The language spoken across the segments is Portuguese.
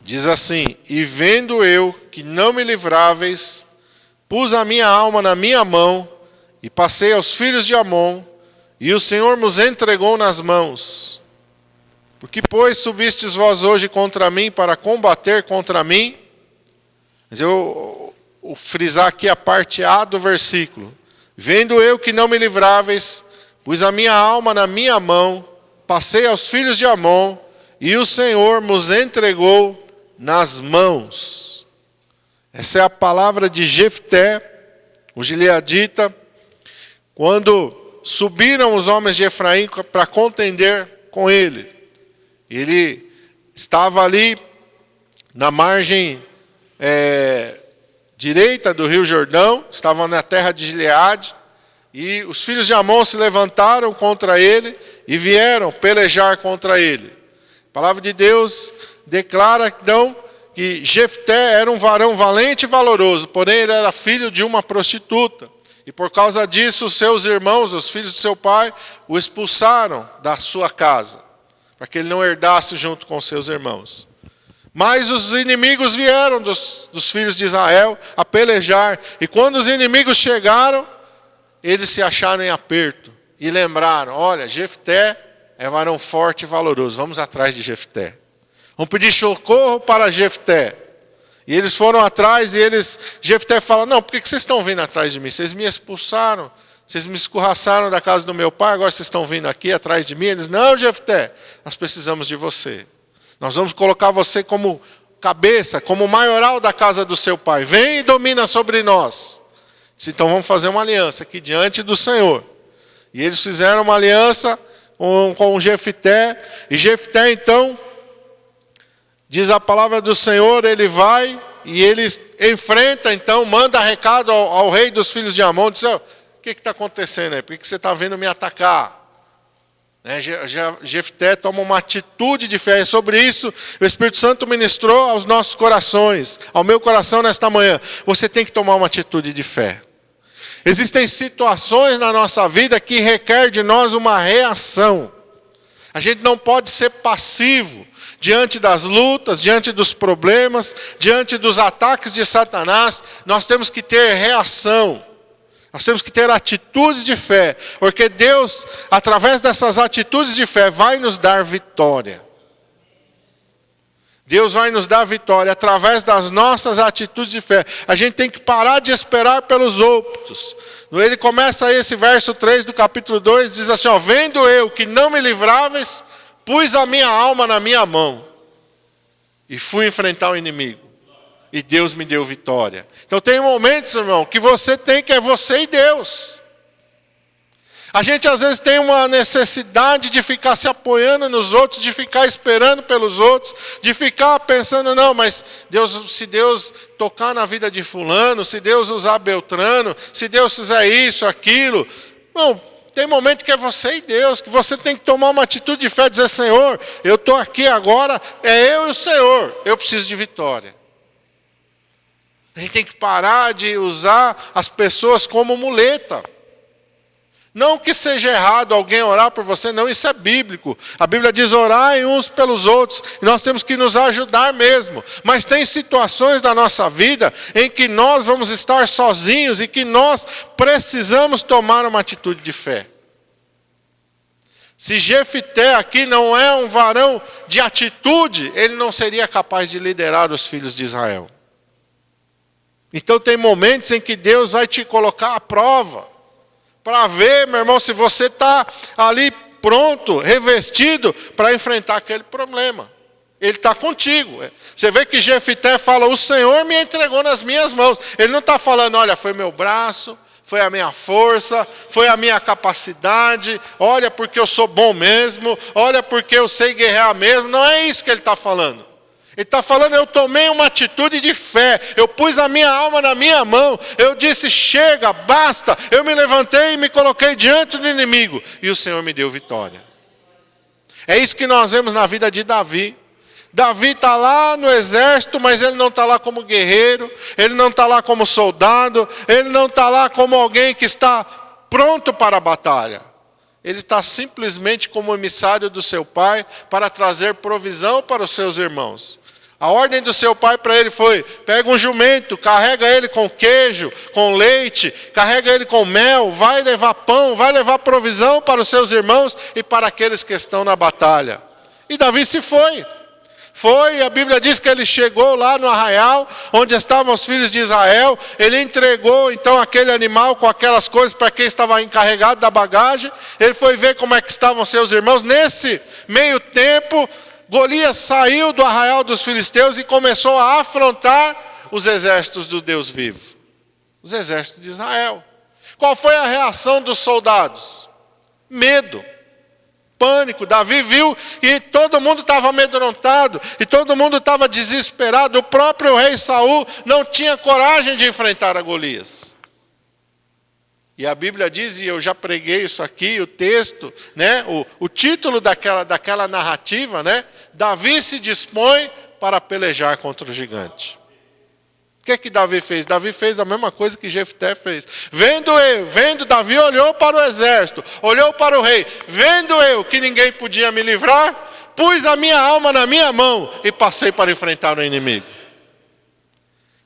Diz assim: e vendo eu que não me livráveis, pus a minha alma na minha mão, e passei aos filhos de Amon, e o Senhor nos entregou nas mãos. Por que, pois, subistes vós hoje contra mim, para combater contra mim? Mas eu vou frisar aqui a parte A do versículo. Vendo eu que não me livráveis, pus a minha alma na minha mão, passei aos filhos de Amon, e o Senhor nos entregou nas mãos. Essa é a palavra de Jefté, o gileadita, quando subiram os homens de Efraim para contender com ele. Ele estava ali na margem direita do rio Jordão, estavam na terra de Gileade, e os filhos de Amon se levantaram contra ele e vieram pelejar contra ele. A palavra de Deus declara então que Jefté era um varão valente e valoroso, porém ele era filho de uma prostituta. E por causa disso, os seus irmãos, os filhos de seu pai, o expulsaram da sua casa, para que ele não herdasse junto com seus irmãos. Mas os inimigos vieram dos filhos de Israel a pelejar. E quando os inimigos chegaram, eles se acharam em aperto. E lembraram: olha, Jefté é varão forte e valoroso, vamos atrás de Jefté. Vamos pedir socorro para Jefté. E eles foram atrás e Jefté fala: não, por que vocês estão vindo atrás de mim? Vocês me expulsaram, vocês me escorraçaram da casa do meu pai, agora vocês estão vindo aqui atrás de mim? Eles: não, Jefté, nós precisamos de você. Nós vamos colocar você como cabeça, como maioral da casa do seu pai. Vem e domina sobre nós. Disse: então vamos fazer uma aliança aqui diante do Senhor. E eles fizeram uma aliança com Jefté. E Jefté então, diz a palavra do Senhor, ele vai e ele enfrenta, então, manda recado ao rei dos filhos de Amon, diz: o que está acontecendo aí? Por que você está vindo me atacar? Jefté toma uma atitude de fé. E sobre isso, o Espírito Santo ministrou aos nossos corações, ao meu coração nesta manhã. Você tem que tomar uma atitude de fé. Existem situações na nossa vida que requer de nós uma reação. A gente não pode ser passivo diante das lutas, diante dos problemas, diante dos ataques de Satanás. Nós temos que ter reação. Nós temos que ter atitudes de fé, porque Deus, através dessas atitudes de fé, vai nos dar vitória. Deus vai nos dar vitória através das nossas atitudes de fé. A gente tem que parar de esperar pelos outros. Ele começa aí esse verso 3 do capítulo 2, diz assim: ó, vendo eu que não me livráveis, pus a minha alma na minha mão e fui enfrentar o inimigo. E Deus me deu vitória. Então tem momentos, irmão, que você tem que é você e Deus. A gente às vezes tem uma necessidade de ficar se apoiando nos outros, de ficar esperando pelos outros, de ficar pensando: não, mas se Deus tocar na vida de fulano, se Deus usar Beltrano, se Deus fizer isso, aquilo. Bom, tem momento que é você e Deus, que você tem que tomar uma atitude de fé e dizer: Senhor, eu estou aqui agora, é eu e o Senhor, eu preciso de vitória. A gente tem que parar de usar as pessoas como muleta. Não que seja errado alguém orar por você, não, isso é bíblico. A Bíblia diz: orai uns pelos outros, e nós temos que nos ajudar mesmo. Mas tem situações da nossa vida em que nós vamos estar sozinhos e que nós precisamos tomar uma atitude de fé. Se Jefté aqui não é um varão de atitude, ele não seria capaz de liderar os filhos de Israel. Então tem momentos em que Deus vai te colocar à prova, para ver, meu irmão, se você está ali pronto, revestido, para enfrentar aquele problema. Ele está contigo. Você vê que Jefté fala: o Senhor me entregou nas minhas mãos. Ele não está falando: olha, foi meu braço, foi a minha força, foi a minha capacidade, olha porque eu sou bom mesmo, olha porque eu sei guerrear mesmo. Não é isso que ele está falando. Ele está falando: eu tomei uma atitude de fé, eu pus a minha alma na minha mão, eu disse: chega, basta, eu me levantei e me coloquei diante do inimigo, e o Senhor me deu vitória. É isso que nós vemos na vida de Davi. Davi está lá no exército, mas ele não está lá como guerreiro, ele não está lá como soldado, ele não está lá como alguém que está pronto para a batalha. Ele está simplesmente como emissário do seu pai para trazer provisão para os seus irmãos. A ordem do seu pai para ele foi: pega um jumento, carrega ele com queijo, com leite, carrega ele com mel, vai levar pão, vai levar provisão para os seus irmãos e para aqueles que estão na batalha. E Davi se foi. A Bíblia diz que ele chegou lá no arraial, onde estavam os filhos de Israel. Ele entregou então aquele animal com aquelas coisas para quem estava encarregado da bagagem. Ele foi ver como é que estavam seus irmãos. Nesse meio tempo, Golias saiu do arraial dos filisteus e começou a afrontar os exércitos do Deus vivo, os exércitos de Israel. Qual foi a reação dos soldados? Medo, pânico. Davi viu e todo mundo estava amedrontado e todo mundo estava desesperado. O próprio rei Saul não tinha coragem de enfrentar a Golias. E a Bíblia diz, e eu já preguei isso aqui, o texto, né, o título daquela narrativa, né, Davi se dispõe para pelejar contra o gigante. O que Davi fez? Davi fez a mesma coisa que Jefté fez. Vendo Davi, olhou para o exército, olhou para o rei. Vendo eu que ninguém podia me livrar, pus a minha alma na minha mão e passei para enfrentar o inimigo.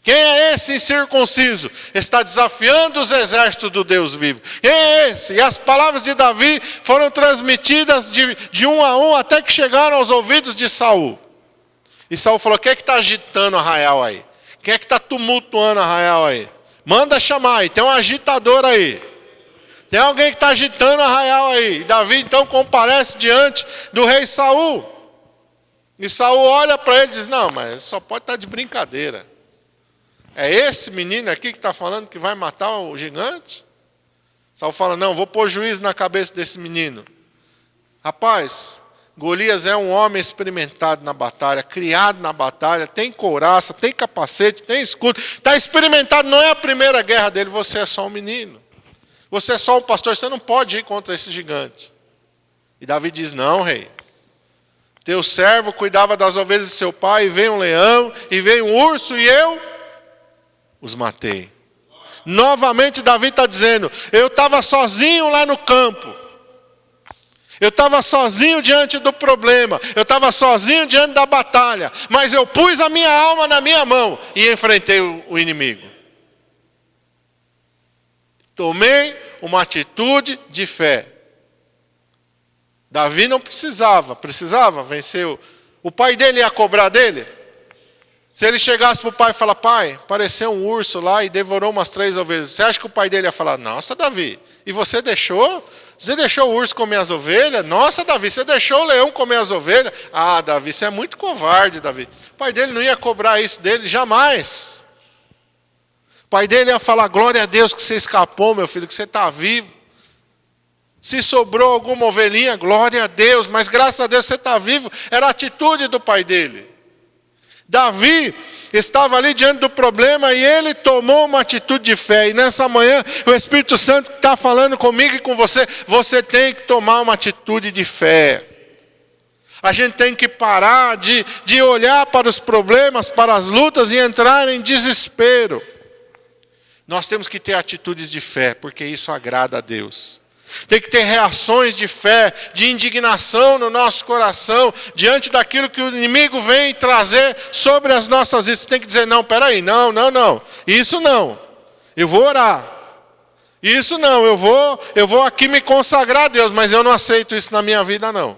Quem é esse incircunciso? Está desafiando os exércitos do Deus vivo. Quem é esse? E as palavras de Davi foram transmitidas de um a um até que chegaram aos ouvidos de Saul. E Saul falou: quem é que está agitando o arraial aí? Quem é que está tumultuando o arraial aí? Manda chamar aí, tem um agitador aí. Tem alguém que está agitando o arraial aí. E Davi então comparece diante do rei Saul. E Saul olha para ele e diz: não, mas só pode estar de brincadeira. É esse menino aqui que está falando que vai matar o gigante? Saul fala: não, vou pôr juízo na cabeça desse menino. Rapaz, Golias é um homem experimentado na batalha, criado na batalha, tem couraça, tem capacete, tem escudo, está experimentado, não é a primeira guerra dele. Você é só um menino, você é só um pastor, você não pode ir contra esse gigante. E Davi diz: não, rei, teu servo cuidava das ovelhas de seu pai, e veio um leão, e veio um urso, e eu os matei. Novamente Davi está dizendo: eu estava sozinho lá no campo, eu estava sozinho diante do problema, eu estava sozinho diante da batalha, mas eu pus a minha alma na minha mão e enfrentei o inimigo. Tomei uma atitude de fé. Davi não precisava vencer. O pai dele ia cobrar dele? Se ele chegasse para o pai e falar: pai, apareceu um urso lá e devorou umas 3 ovelhas, você acha que o pai dele ia falar: nossa, Davi, e você deixou? Você deixou o urso comer as ovelhas? Nossa, Davi, você deixou o leão comer as ovelhas? Ah, Davi, você é muito covarde, Davi. O pai dele não ia cobrar isso dele, jamais. O pai dele ia falar: glória a Deus que você escapou, meu filho, que você está vivo. Se sobrou alguma ovelhinha, glória a Deus, mas graças a Deus você está vivo. Era a atitude do pai dele. Davi estava ali diante do problema e ele tomou uma atitude de fé. E nessa manhã o Espírito Santo está falando comigo e com você. Você tem que tomar uma atitude de fé. A gente tem que parar de olhar para os problemas, para as lutas e entrar em desespero. Nós temos que ter atitudes de fé, porque isso agrada a Deus. Tem que ter reações de fé, de indignação no nosso coração, diante daquilo que o inimigo vem trazer sobre as nossas vidas. Você tem que dizer: não, peraí, não, isso não, eu vou orar. Isso não, eu vou aqui me consagrar a Deus, mas eu não aceito isso na minha vida não.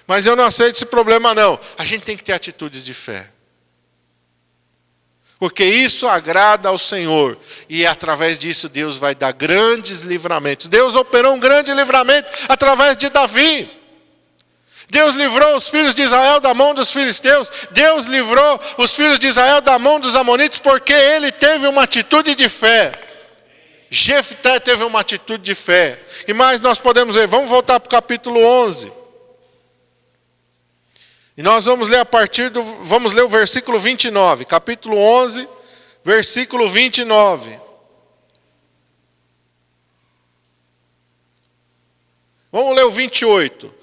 Mas eu não aceito esse problema não. A gente tem que ter atitudes de fé. Porque isso agrada ao Senhor. E através disso Deus vai dar grandes livramentos. Deus operou um grande livramento através de Davi. Deus livrou os filhos de Israel da mão dos filisteus. Deus livrou os filhos de Israel da mão dos amonitas, porque ele teve uma atitude de fé. Jefté teve uma atitude de fé. E mais nós podemos ver. Vamos voltar para o capítulo 11. E nós vamos ler vamos ler o versículo 29, capítulo 11, versículo 29. Vamos ler o 28.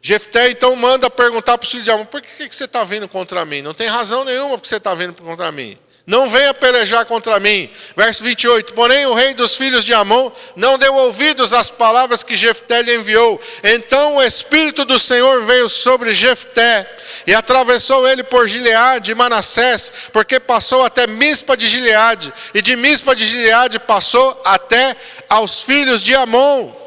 Jefté então manda perguntar para o filho de Amon: por que você está vindo contra mim? Não tem razão nenhuma porque você está vindo contra mim. Não venha pelejar contra mim. Verso 28. Porém o rei dos filhos de Amon não deu ouvidos às palavras que Jefté lhe enviou. Então o Espírito do Senhor veio sobre Jefté e atravessou ele por Gileade e Manassés, porque passou até Mispa de Gileade, e de Mispa de Gileade passou até aos filhos de Amon.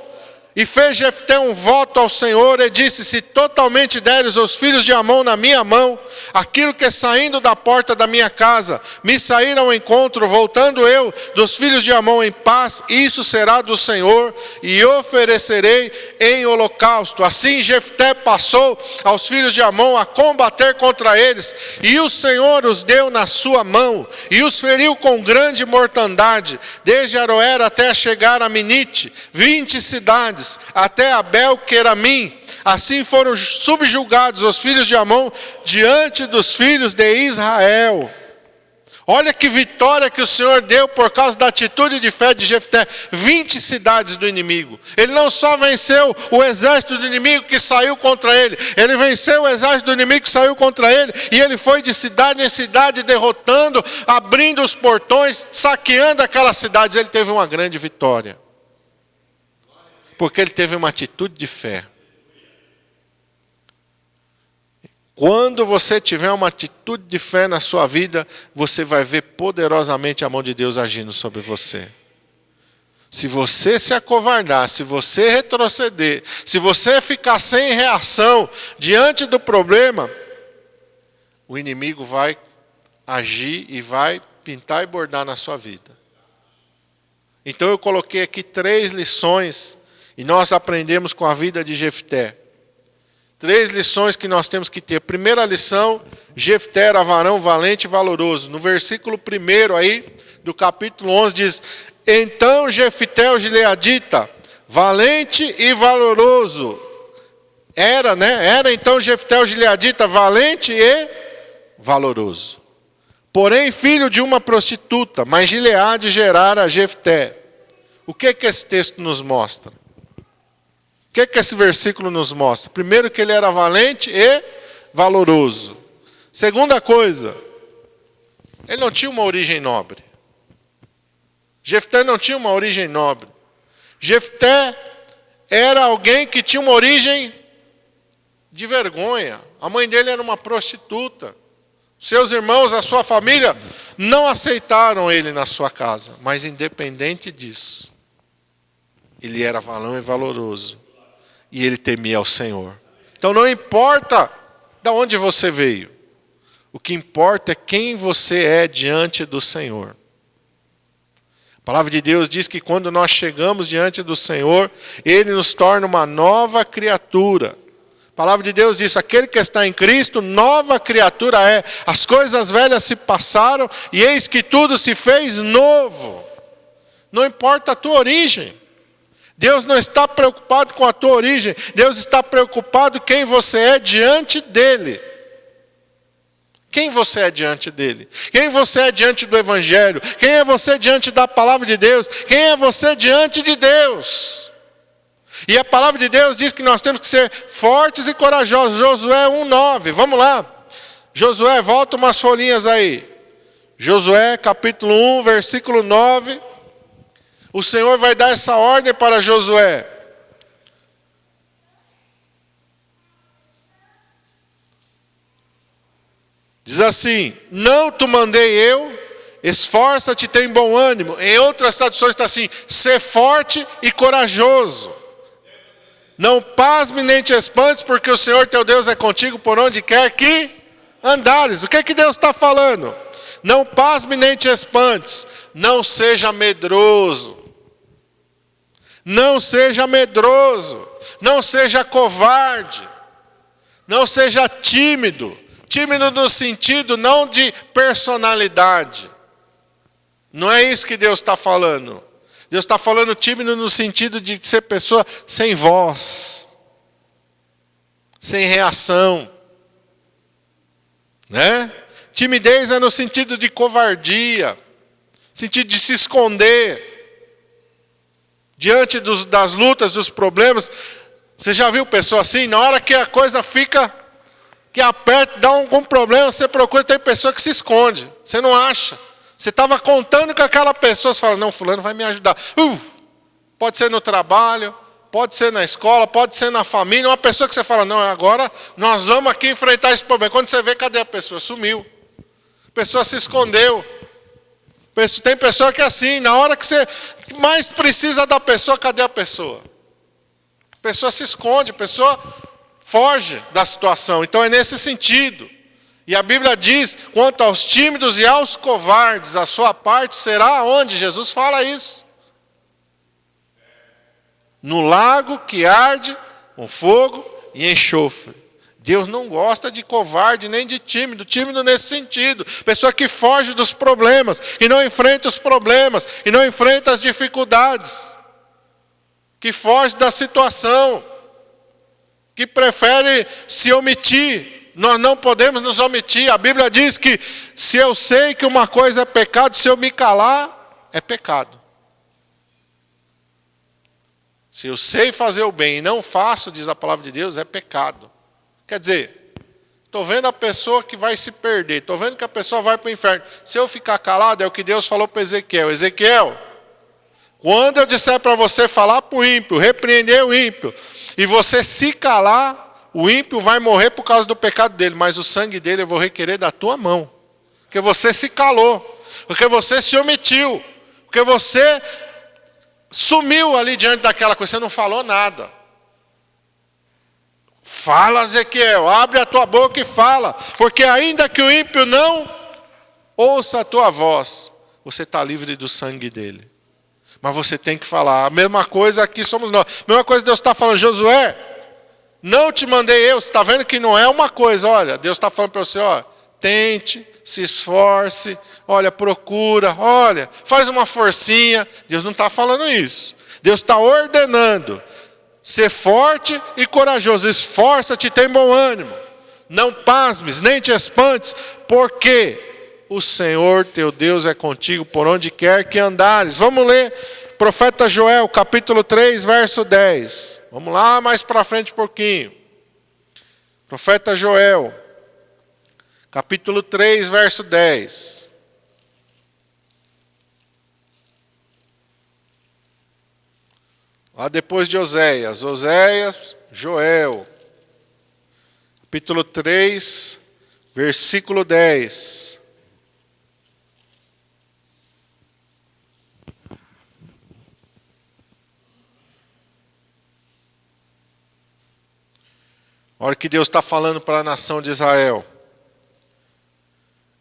E fez Jefté um voto ao Senhor e disse: se totalmente deres os filhos de Amon na minha mão, aquilo que saindo da porta da minha casa me sair ao encontro, voltando eu dos filhos de Amon em paz, isso será do Senhor, e oferecerei em holocausto. Assim Jefté passou aos filhos de Amon a combater contra eles, e o Senhor os deu na sua mão, e os feriu com grande mortandade, desde Aroer até chegar a Minite, 20 cidades, até Abel-Queramim. Assim foram subjugados os filhos de Amon diante dos filhos de Israel. Olha que vitória que o Senhor deu por causa da atitude de fé de Jefté. 20 cidades do inimigo. Ele não só venceu o exército do inimigo que saiu contra ele, ele venceu o exército do inimigo que saiu contra ele, e ele foi de cidade em cidade derrotando, abrindo os portões, saqueando aquelas cidades. Ele teve uma grande vitória, porque ele teve uma atitude de fé. Quando você tiver uma atitude de fé na sua vida, você vai ver poderosamente a mão de Deus agindo sobre você. Se você se acovardar, se você retroceder, se você ficar sem reação diante do problema, o inimigo vai agir e vai pintar e bordar na sua vida. Então eu coloquei aqui 3 lições, e nós aprendemos com a vida de Jefté. 3 lições que nós temos que ter. Primeira lição: Jefté era varão valente e valoroso. No versículo 1 aí, do capítulo 11, diz: então Jefté o gileadita, valente e valoroso. Era então Jefté o gileadita, valente e valoroso. Porém, filho de uma prostituta, mas Gileade gerara a Jefté. O que esse texto nos mostra? O que esse versículo nos mostra? Primeiro, que ele era valente e valoroso. Segunda coisa, ele não tinha uma origem nobre. Jefté não tinha uma origem nobre. Jefté era alguém que tinha uma origem de vergonha. A mãe dele era uma prostituta. Seus irmãos, a sua família, não aceitaram ele na sua casa. Mas independente disso, ele era valão e valoroso. E ele temia ao Senhor. Então não importa de onde você veio. O que importa é quem você é diante do Senhor. A palavra de Deus diz que quando nós chegamos diante do Senhor, Ele nos torna uma nova criatura. A palavra de Deus diz: aquele que está em Cristo, nova criatura é. As coisas velhas se passaram e eis que tudo se fez novo. Não importa a tua origem. Deus não está preocupado com a tua origem. Deus está preocupado com quem você é diante dEle. Quem você é diante dEle? Quem você é diante do Evangelho? Quem é você diante da palavra de Deus? Quem é você diante de Deus? E a palavra de Deus diz que nós temos que ser fortes e corajosos. Josué 1:9. Vamos lá. Josué, volta umas folhinhas aí. Josué capítulo 1, versículo 9. O Senhor vai dar essa ordem para Josué. Diz assim: não te mandei eu, esforça-te, tem bom ânimo. Em outras traduções está assim: ser forte e corajoso. Não pasme nem te espantes, porque o Senhor teu Deus é contigo por onde quer que andares. O que Deus está falando? Não pasme nem te espantes. Não seja medroso. Não seja medroso, não seja covarde, não seja tímido. Tímido no sentido não de personalidade. Não é isso que Deus está falando. Deus está falando tímido no sentido de ser pessoa sem voz, sem reação. Né? Timidez é no sentido de covardia, sentido de se esconder. Diante das lutas, dos problemas. Você já viu pessoa assim? Na hora que a coisa fica, que aperta, dá algum problema, você procura, tem pessoa que se esconde. Você não acha. Você estava contando com aquela pessoa, você fala, não, fulano vai me ajudar. Pode ser no trabalho, pode ser na escola, pode ser na família. Uma pessoa que você fala, não, agora nós vamos aqui enfrentar esse problema. Quando você vê, cadê a pessoa? Sumiu. A pessoa se escondeu. Tem pessoa que é assim, na hora que você mais precisa da pessoa, cadê a pessoa? A pessoa se esconde, a pessoa foge da situação. Então é nesse sentido. E a Bíblia diz, quanto aos tímidos e aos covardes, a sua parte será onde? Jesus fala isso. No lago que arde com fogo e enxofre. Deus não gosta de covarde nem de tímido. Tímido nesse sentido. Pessoa que foge dos problemas, que não enfrenta os problemas, que não enfrenta as dificuldades. Que foge da situação. Que prefere se omitir. Nós não podemos nos omitir. A Bíblia diz que se eu sei que uma coisa é pecado, se eu me calar, é pecado. Se eu sei fazer o bem e não faço, diz a palavra de Deus, é pecado. Quer dizer, estou vendo a pessoa que vai se perder, estou vendo que a pessoa vai para o inferno. Se eu ficar calado, é o que Deus falou para Ezequiel. Ezequiel, quando eu disser para você falar para o ímpio, repreender o ímpio, e você se calar, o ímpio vai morrer por causa do pecado dele, mas o sangue dele eu vou requerer da tua mão. Porque você se calou, porque você se omitiu, porque você sumiu ali diante daquela coisa, você não falou nada. Fala, Ezequiel, abre a tua boca e fala, porque ainda que o ímpio não ouça a tua voz, você está livre do sangue dele. Mas você tem que falar. A mesma coisa aqui somos nós. A mesma coisa Deus está falando, Josué, não te mandei eu. Você está vendo que não é uma coisa, olha, Deus está falando para você, tente, se esforce, olha, procura, olha, faz uma forcinha. Deus não está falando isso. Deus está ordenando. Ser forte e corajoso, esforça-te e tem bom ânimo. Não pasmes, nem te espantes, porque o Senhor teu Deus é contigo por onde quer que andares. Vamos ler profeta Joel, capítulo 3, verso 10. Vamos lá mais para frente um pouquinho. Profeta Joel, capítulo 3, verso 10. Lá depois de Oséias, Joel, capítulo 3, versículo 10. Olha o que Deus está falando para a nação de Israel.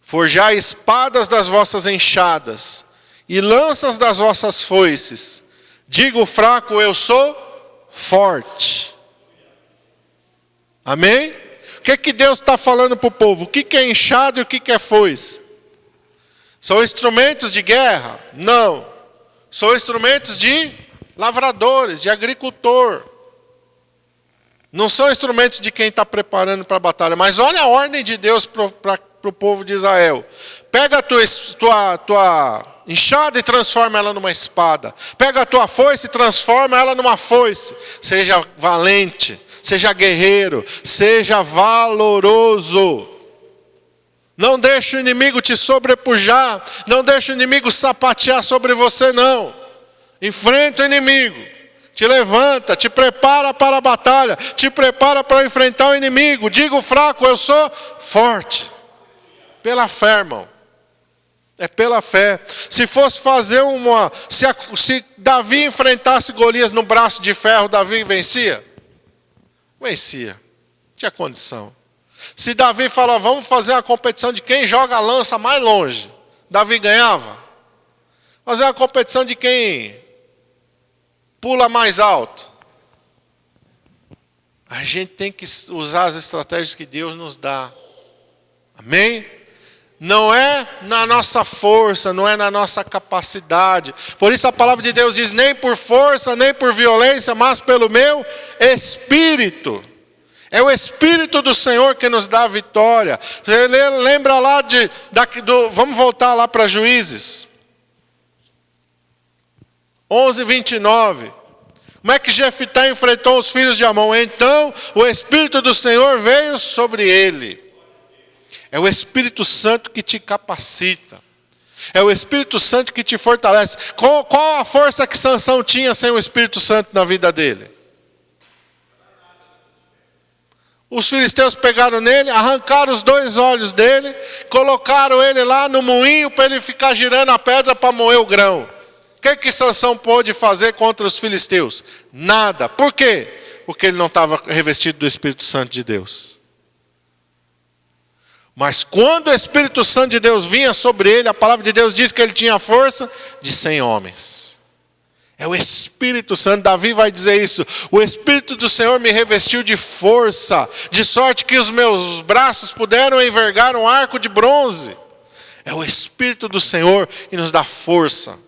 Forjai espadas das vossas enxadas e lanças das vossas foices. Diga o fraco, eu sou forte. Amém? O que Deus está falando para o povo? O que é enxada e o que é foice? São instrumentos de guerra? Não. São instrumentos de lavradores, de agricultor. Não são instrumentos de quem está preparando para a batalha. Mas olha a ordem de Deus para o povo de Israel. Pega a tua enxada e transforma ela numa espada. Pega a tua foice e transforma ela numa foice. Seja valente, seja guerreiro, seja valoroso. Não deixe o inimigo te sobrepujar. Não deixe o inimigo sapatear sobre você, não. Enfrenta o inimigo. Te levanta, te prepara para a batalha. Te prepara para enfrentar o inimigo. Diga o fraco, eu sou forte. Pela fé, irmão. É pela fé. Se fosse fazer se Davi enfrentasse Golias no braço de ferro, Davi vencia? Vencia. Tinha condição. Se Davi falou, vamos fazer uma competição de quem joga a lança mais longe, Davi ganhava? Fazer uma competição de quem pula mais alto. A gente tem que usar as estratégias que Deus nos dá. Amém? Não é na nossa força, não é na nossa capacidade. Por isso a palavra de Deus diz, nem por força, nem por violência, mas pelo meu Espírito. É o Espírito do Senhor que nos dá a vitória. Você lembra lá vamos voltar lá para Juízes. 11:29. Como é que Jefté enfrentou os filhos de Amon? Então o Espírito do Senhor veio sobre ele. É o Espírito Santo que te capacita. É o Espírito Santo que te fortalece. Qual a força que Sansão tinha sem o Espírito Santo na vida dele? Os filisteus pegaram nele, arrancaram os 2 olhos dele, colocaram ele lá no moinho para ele ficar girando a pedra para moer o grão. O que Sansão pôde fazer contra os filisteus? Nada. Por quê? Porque ele não estava revestido do Espírito Santo de Deus. Mas quando o Espírito Santo de Deus vinha sobre ele, a palavra de Deus diz que ele tinha a força de 100 homens. É o Espírito Santo. Davi vai dizer isso. O Espírito do Senhor me revestiu de força, de sorte que os meus braços puderam envergar um arco de bronze. É o Espírito do Senhor que nos dá força.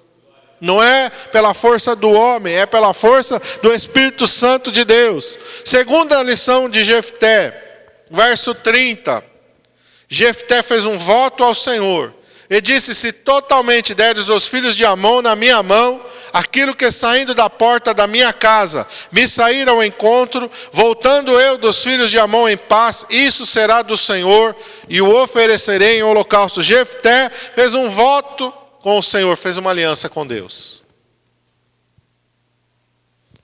Não é pela força do homem, é pela força do Espírito Santo de Deus. Segunda lição de Jefté, verso 30. Jefté fez um voto ao Senhor. E disse: se totalmente deres os filhos de Amon na minha mão, aquilo que saindo da porta da minha casa me sair ao encontro, voltando eu dos filhos de Amon em paz, isso será do Senhor, e o oferecerei em holocausto. Jefté fez um voto com o Senhor, fez uma aliança com Deus.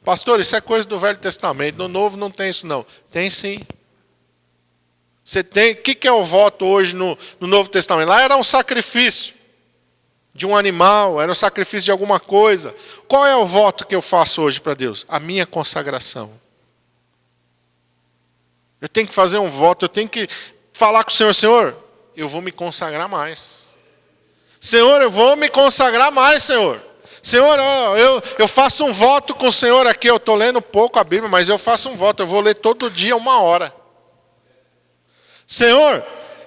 Pastor, isso é coisa do Velho Testamento, no Novo não tem isso não. Tem sim. Você tem, o que é o voto hoje no Novo Testamento? Lá era um sacrifício de um animal, era um sacrifício de alguma coisa. Qual é o voto que eu faço hoje para Deus? A minha consagração. Eu tenho que fazer um voto, eu tenho que falar com o Senhor: Senhor, eu vou me consagrar mais. Senhor, eu vou me consagrar mais, Senhor. Senhor, eu faço um voto com o Senhor aqui, eu estou lendo pouco a Bíblia, mas eu faço um voto, eu vou ler todo dia 1 hora. Senhor,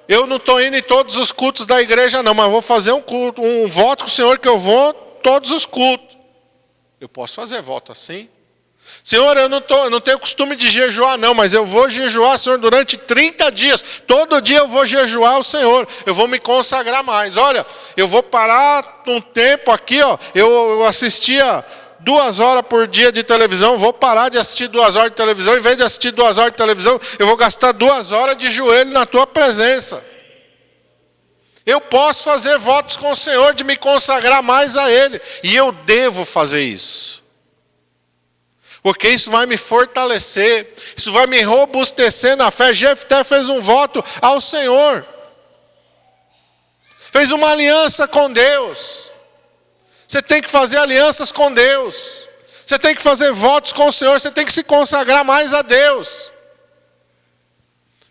eu não estou indo em todos os cultos da igreja não, mas vou fazer um voto com o Senhor que eu vou todos os cultos. Eu posso fazer voto assim? Senhor, eu não tenho costume de jejuar não, mas eu vou jejuar, Senhor, durante 30 dias. Todo dia eu vou jejuar o Senhor. Eu vou me consagrar mais. Olha, eu vou parar um tempo aqui, ó. Eu assistia 2 horas por dia de televisão, vou parar de assistir 2 horas de televisão. Em vez de assistir 2 horas de televisão, eu vou gastar 2 horas de joelho na tua presença. Eu posso fazer votos com o Senhor de me consagrar mais a Ele. E eu devo fazer isso. Porque isso vai me fortalecer, isso vai me robustecer na fé. Jefté fez um voto ao Senhor. Fez uma aliança com Deus. Você tem que fazer alianças com Deus. Você tem que fazer votos com o Senhor. Você tem que se consagrar mais a Deus.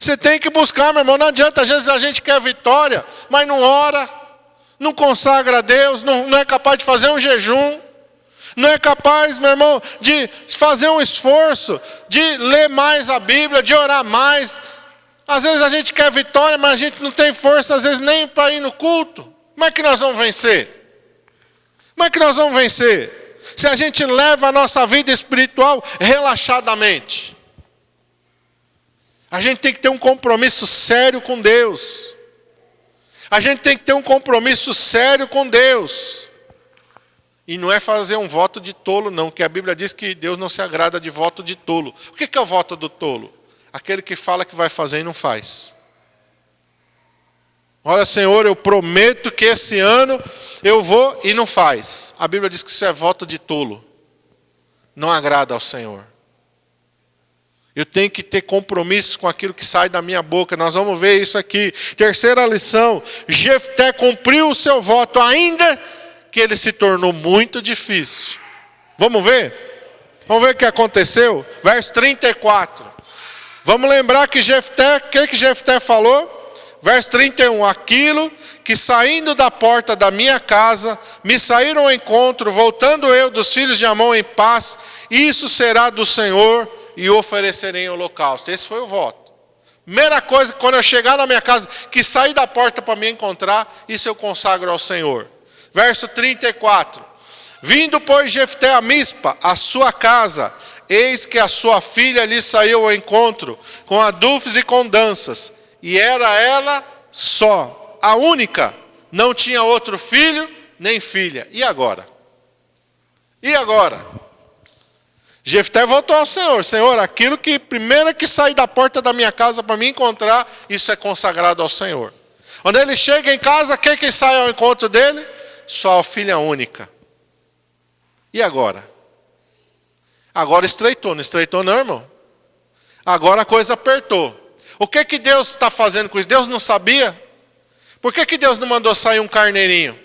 Você tem que buscar, meu irmão. Não adianta, às vezes a gente quer vitória, mas não ora, não consagra a Deus, não é capaz de fazer um jejum. Não é capaz, meu irmão, de fazer um esforço, de ler mais a Bíblia, de orar mais. Às vezes a gente quer vitória, mas a gente não tem força, às vezes, nem para ir no culto. Como é que nós vamos vencer? Como é que nós vamos vencer? Se a gente leva a nossa vida espiritual relaxadamente. A gente tem que ter um compromisso sério com Deus. A gente tem que ter um compromisso sério com Deus. E não é fazer um voto de tolo, não, que a Bíblia diz que Deus não se agrada de voto de tolo. O que é o voto do tolo? Aquele que fala que vai fazer e não faz. Olha, Senhor, eu prometo que esse ano eu vou e não faz. A Bíblia diz que isso é voto de tolo. Não agrada ao Senhor. Eu tenho que ter compromissos com aquilo que sai da minha boca. Nós vamos ver isso aqui. Terceira lição. Jefté cumpriu o seu voto ainda que ele se tornou muito difícil. Vamos ver? Vamos ver o que aconteceu? Verso 34. Vamos lembrar que Jefté, o que Jefté falou? Verso 31. Aquilo que saindo da porta da minha casa, me saíram ao encontro, voltando eu dos filhos de Amon em paz, isso será do Senhor e oferecerei em holocausto. Esse foi o voto. Primeira coisa, quando eu chegar na minha casa, que sair da porta para me encontrar, isso eu consagro ao Senhor. Verso 34. Vindo, pois, Jefté a Mispa, a sua casa, eis que a sua filha lhe saiu ao encontro, com adufes e com danças. E era ela só, a única. Não tinha outro filho, nem filha. E agora? E agora? Jefté voltou ao Senhor. Senhor, aquilo que primeiro que sair da porta da minha casa para me encontrar, isso é consagrado ao Senhor. Quando ele chega em casa, quem que sai ao encontro dele? Só a filha única. E agora? Agora estreitou, não estreitou não, irmão? Agora a coisa apertou. O que que Deus está fazendo com isso? Deus não sabia? Por que que Deus não mandou sair um carneirinho?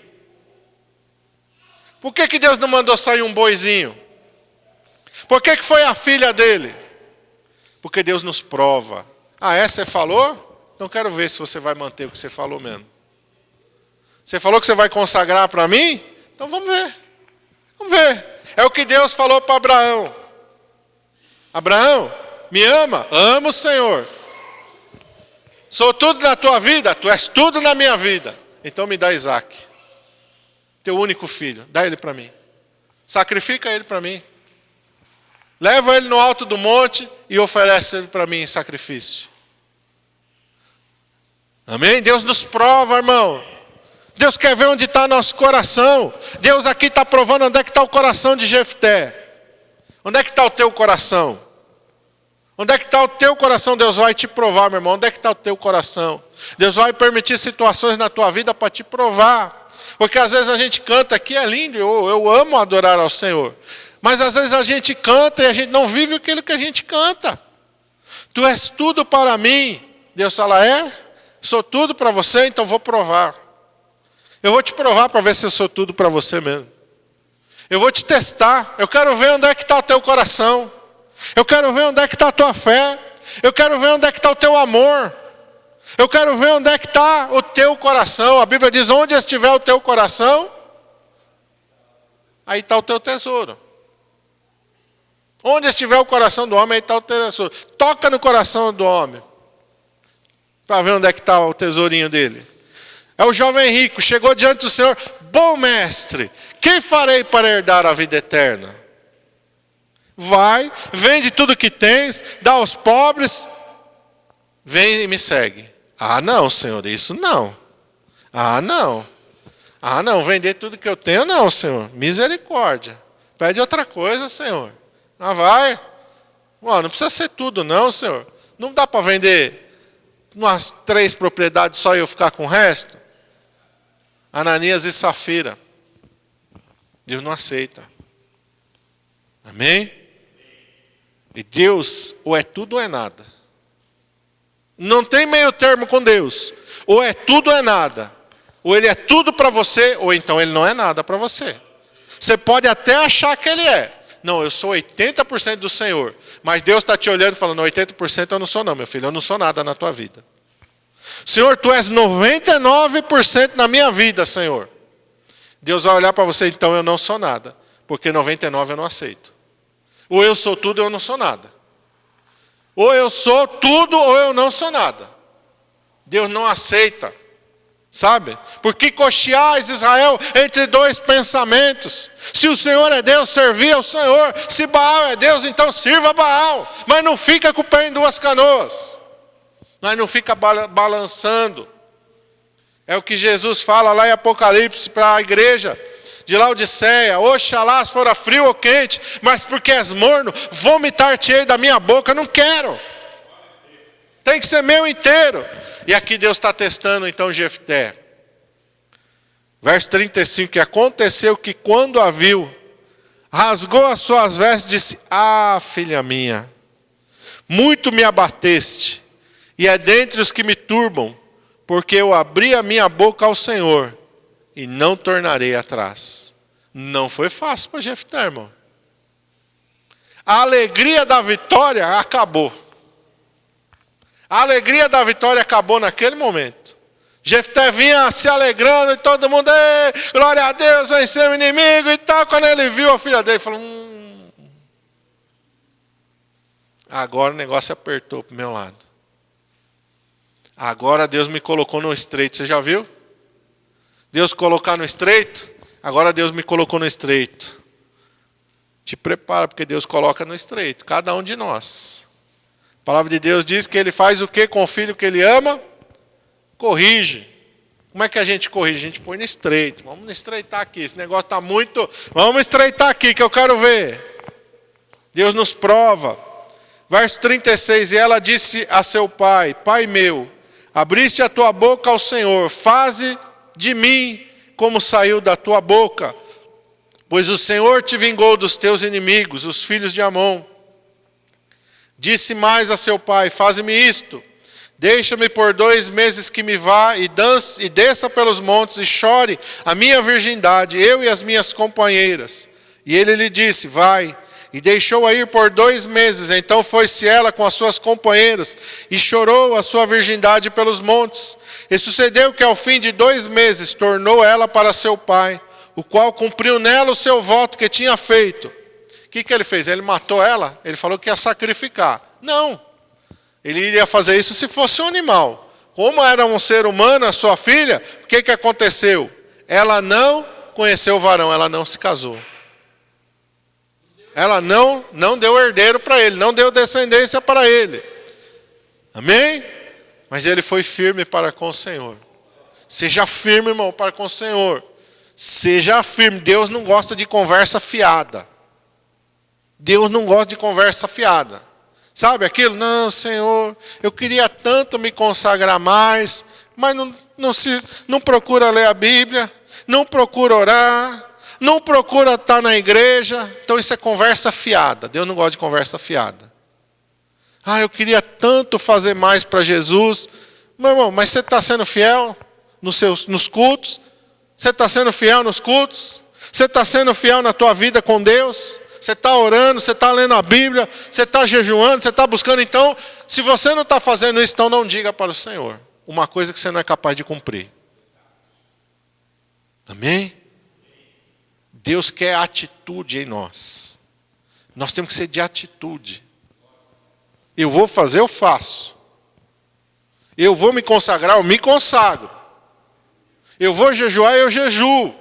Por que que Deus não mandou sair um boizinho? Por que que foi a filha dele? Porque Deus nos prova. Ah, você falou? Então quero ver se você vai manter o que você falou mesmo. Você falou que você vai consagrar para mim? Então vamos ver. Vamos ver. É o que Deus falou para Abraão. Abraão, me ama? Amo o Senhor. Sou tudo na tua vida? Tu és tudo na minha vida. Então me dá Isaac. Teu único filho. Dá ele para mim. Sacrifica ele para mim. Leva ele no alto do monte e oferece ele para mim em sacrifício. Amém? Deus nos prova, irmão. Deus quer ver onde está nosso coração. Deus aqui está provando onde é que está o coração de Jefté. Onde é que está o teu coração? Onde é que está o teu coração? Deus vai te provar, meu irmão. Onde é que está o teu coração? Deus vai permitir situações na tua vida para te provar. Porque às vezes a gente canta aqui, é lindo, eu amo adorar ao Senhor. Mas às vezes a gente canta e a gente não vive aquilo que a gente canta. Tu és tudo para mim. Deus fala, sou tudo para você, então vou provar. Eu vou te provar para ver se eu sou tudo para você mesmo. Eu vou te testar. Eu quero ver onde é que está o teu coração. Eu quero ver onde é que está a tua fé. Eu quero ver onde é que está o teu amor. Eu quero ver onde é que está o teu coração. A Bíblia diz, onde estiver o teu coração, aí está o teu tesouro. Onde estiver o coração do homem, aí está o tesouro. Toca no coração do homem, para ver onde é que está o tesourinho dele. É o jovem rico, chegou diante do Senhor, bom mestre, que farei para herdar a vida eterna? Vai, vende tudo que tens, dá aos pobres, vem e me segue. Ah não, Senhor, isso não. Ah não, vender tudo que eu tenho não, Senhor, misericórdia. Pede outra coisa, Senhor. Ah, vai. Não precisa ser tudo não, Senhor. Não dá para vender umas 3 propriedades só e eu ficar com o resto? Ananias e Safira. Deus não aceita. Amém? E Deus, ou é tudo ou é nada. Não tem meio termo com Deus. Ou é tudo ou é nada. Ou ele é tudo para você, ou então ele não é nada para você. Você pode até achar que ele é. Não, eu sou 80% do Senhor. Mas Deus está te olhando e falando, 80% eu não sou não, meu filho. Eu não sou nada na tua vida. Senhor, tu és 99% na minha vida, Senhor. Deus vai olhar para você, então eu não sou nada. Porque 99% eu não aceito. Ou eu sou tudo ou eu não sou nada. Ou eu sou tudo ou eu não sou nada. Deus não aceita. Sabe? Por que cocheais, Israel, entre 2 pensamentos? Se o Senhor é Deus, servia ao Senhor. Se Baal é Deus, então sirva a Baal. Mas não fica com o pé em 2 canoas. Mas não fica balançando. É o que Jesus fala lá em Apocalipse para a igreja de Laodiceia. Oxalá se fora frio ou quente, mas porque és morno, vomitar-te-ei da minha boca. Não quero. Tem que ser meu inteiro. E aqui Deus está testando então Jefté. Verso 35, que aconteceu que quando a viu, rasgou as suas vestes e disse, filha minha, muito me abateste, e é dentre os que me turbam, porque eu abri a minha boca ao Senhor, e não tornarei atrás. Não foi fácil para Jefté, irmão. A alegria da vitória acabou. A alegria da vitória acabou naquele momento. Jefté vinha se alegrando e todo mundo, glória a Deus, venceu o inimigo e tal. Quando ele viu a filha dele, ele falou, agora o negócio apertou para o meu lado. Agora Deus me colocou no estreito. Você já viu? Deus colocar no estreito? Agora Deus me colocou no estreito. Te prepara, porque Deus coloca no estreito. Cada um de nós. A palavra de Deus diz que ele faz o que com o filho que ele ama? Corrige. Como é que a gente corrige? A gente põe no estreito. Vamos estreitar aqui. Esse negócio está muito... Vamos estreitar aqui que eu quero ver. Deus nos prova. Verso 36. E ela disse a seu pai, pai meu, Abriste a tua boca ao Senhor, faze de mim como saiu da tua boca. Pois o Senhor te vingou dos teus inimigos, os filhos de Amon. Disse mais a seu pai, faze-me isto. Deixa-me por 2 meses que me vá e desça pelos montes e chore a minha virgindade, eu e as minhas companheiras. E ele lhe disse, vai. E deixou-a ir por 2 meses. Então foi-se ela com as suas companheiras e chorou a sua virgindade pelos montes. E sucedeu que ao fim de 2 meses tornou ela para seu pai, o qual cumpriu nela o seu voto que tinha feito. O que ele fez? Ele matou ela? Ele falou que ia sacrificar. Não. Ele iria fazer isso se fosse um animal. Como era um ser humano, a sua filha, o que aconteceu? Ela não conheceu o varão, ela não se casou. Ela não deu herdeiro para ele, não deu descendência para ele. Amém? Mas ele foi firme para com o Senhor. Seja firme, irmão, para com o Senhor. Seja firme. Deus não gosta de conversa fiada. Deus não gosta de conversa fiada. Sabe aquilo? Não, Senhor, eu queria tanto me consagrar mais, mas não procura ler a Bíblia, não procura orar, não procura estar na igreja. Então isso é conversa fiada. Deus não gosta de conversa fiada. Eu queria tanto fazer mais para Jesus. Meu irmão, mas você está sendo fiel nos cultos? Você está sendo fiel nos cultos? Você está sendo fiel na tua vida com Deus? Você está orando, você está lendo a Bíblia, você está jejuando, você está buscando. Então, se você não está fazendo isso, então não diga para o Senhor uma coisa que você não é capaz de cumprir. Amém? Deus quer atitude em nós. Nós temos que ser de atitude. Eu vou fazer, eu faço. Eu vou me consagrar, eu me consagro. Eu vou jejuar, eu jejuo.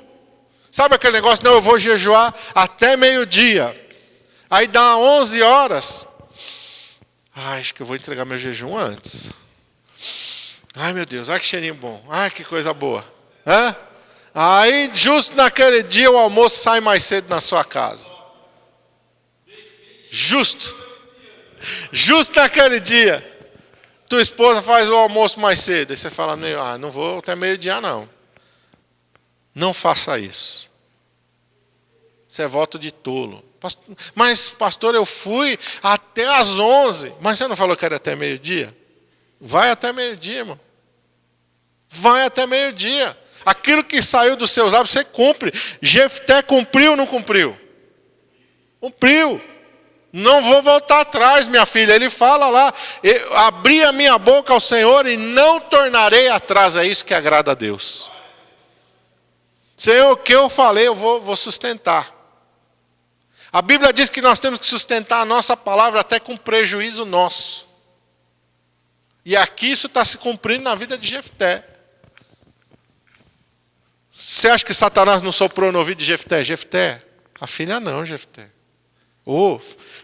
Sabe aquele negócio? Não, eu vou jejuar até meio-dia. Aí dá 11 horas. Acho que eu vou entregar meu jejum antes. Ai, meu Deus, que cheirinho bom. Que coisa boa. Aí, justo naquele dia, o almoço sai mais cedo na sua casa. Justo naquele dia. Tua esposa faz o almoço mais cedo. Aí você fala, não vou até meio-dia, não. Não faça isso. Isso é voto de tolo. Mas, pastor, eu fui até às 11. Mas você não falou que era até meio-dia? Vai até meio-dia, irmão. Vai até meio-dia. Aquilo que saiu dos seus lábios, você cumpre. Jefté cumpriu ou não cumpriu? Cumpriu. Não vou voltar atrás, minha filha. Ele fala lá, abri a minha boca ao Senhor e não tornarei atrás. É isso que agrada a Deus. Senhor, o que eu falei, eu vou sustentar. A Bíblia diz que nós temos que sustentar a nossa palavra até com prejuízo nosso. E aqui isso está se cumprindo na vida de Jefté. Você acha que Satanás não soprou no ouvido de Jefté? Jefté, a filha não, Jefté.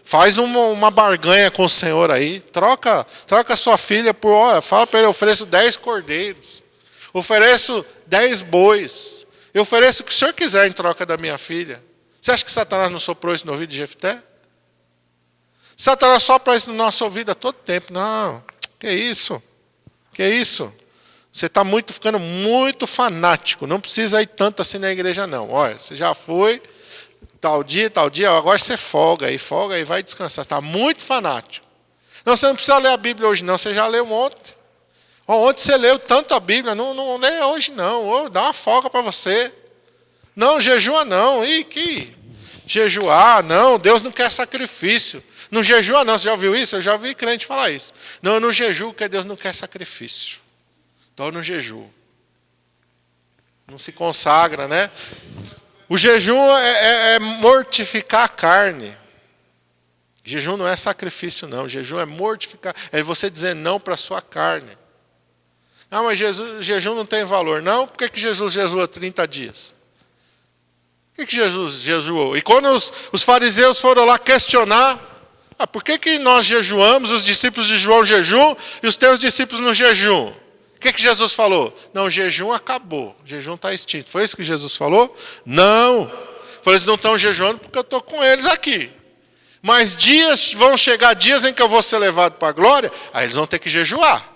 Faz uma barganha com o Senhor aí. Troca a sua filha por... fala para ele, eu ofereço 10 cordeiros. Ofereço 10 bois. Eu ofereço o que o senhor quiser em troca da minha filha. Você acha que Satanás não soprou isso no ouvido de Jefté? Satanás sopra isso no nosso ouvido a todo tempo. Não, que isso? Que isso? Você está ficando muito fanático. Não precisa ir tanto assim na igreja, não. Olha, você já foi, tal dia, agora você folga e vai descansar. Está muito fanático. Não, você não precisa ler a Bíblia hoje, não. Você já leu ontem. Ontem você leu tanto a Bíblia, não lê hoje não. Dá uma folga para você. Não, jejua não. Que jejuar, não. Deus não quer sacrifício. Não jejua não. Você já ouviu isso? Eu já ouvi crente falar isso. Não, eu não jejuo porque Deus não quer sacrifício. Então eu não jejuo. Não se consagra, né? O jejum é mortificar a carne. Jejum não é sacrifício não. Jejum é mortificar. É você dizer não para a sua carne. Mas jejum não tem valor. Não, por que Jesus jejuou 30 dias? Por que Jesus jejuou? E quando os fariseus foram lá questionar, por que nós jejuamos, os discípulos de João jejuam e os teus discípulos não jejuam? O que Jesus falou? Não, o jejum acabou, o jejum está extinto. Foi isso que Jesus falou? Não. Falou, eles não estão jejuando porque eu estou com eles aqui. Mas vão chegar dias em que eu vou ser levado para a glória, aí eles vão ter que jejuar.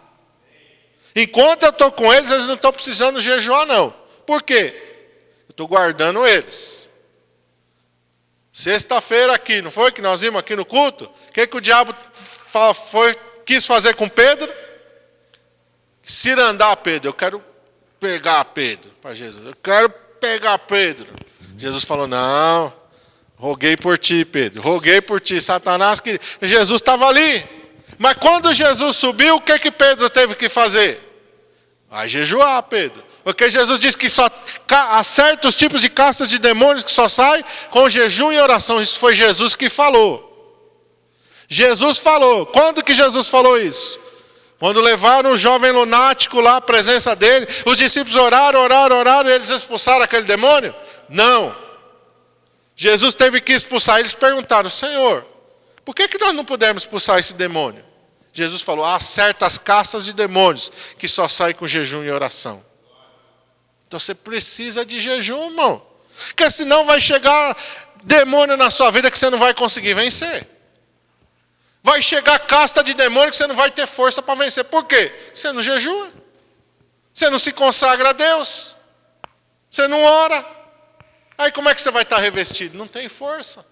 Enquanto eu estou com eles não estão precisando jejuar, não. Por quê? Eu estou guardando eles. Sexta-feira aqui, não foi que nós vimos aqui no culto? O que o diabo quis fazer com Pedro? Cirandar Pedro. Eu quero pegar Pedro para Jesus. Eu quero pegar Pedro. Jesus falou, não, roguei por ti, Pedro. Roguei por ti. Satanás queria. Jesus estava ali. Mas quando Jesus subiu, o que Pedro teve que fazer? Vai jejuar, Pedro. Porque Jesus disse que só há certos tipos de castas de demônios que só saem com jejum e oração. Isso foi Jesus que falou. Jesus falou. Quando que Jesus falou isso? Quando levaram o jovem lunático lá à presença dele, os discípulos oraram e eles expulsaram aquele demônio? Não. Jesus teve que expulsar. Eles perguntaram, Senhor, por que nós não pudemos expulsar esse demônio? Jesus falou, há certas castas de demônios que só saem com jejum e oração. Então você precisa de jejum, irmão. Porque senão vai chegar demônio na sua vida que você não vai conseguir vencer. Vai chegar casta de demônio que você não vai ter força para vencer. Por quê? Você não jejua. Você não se consagra a Deus. Você não ora. Aí como é que você vai estar revestido? Não tem força.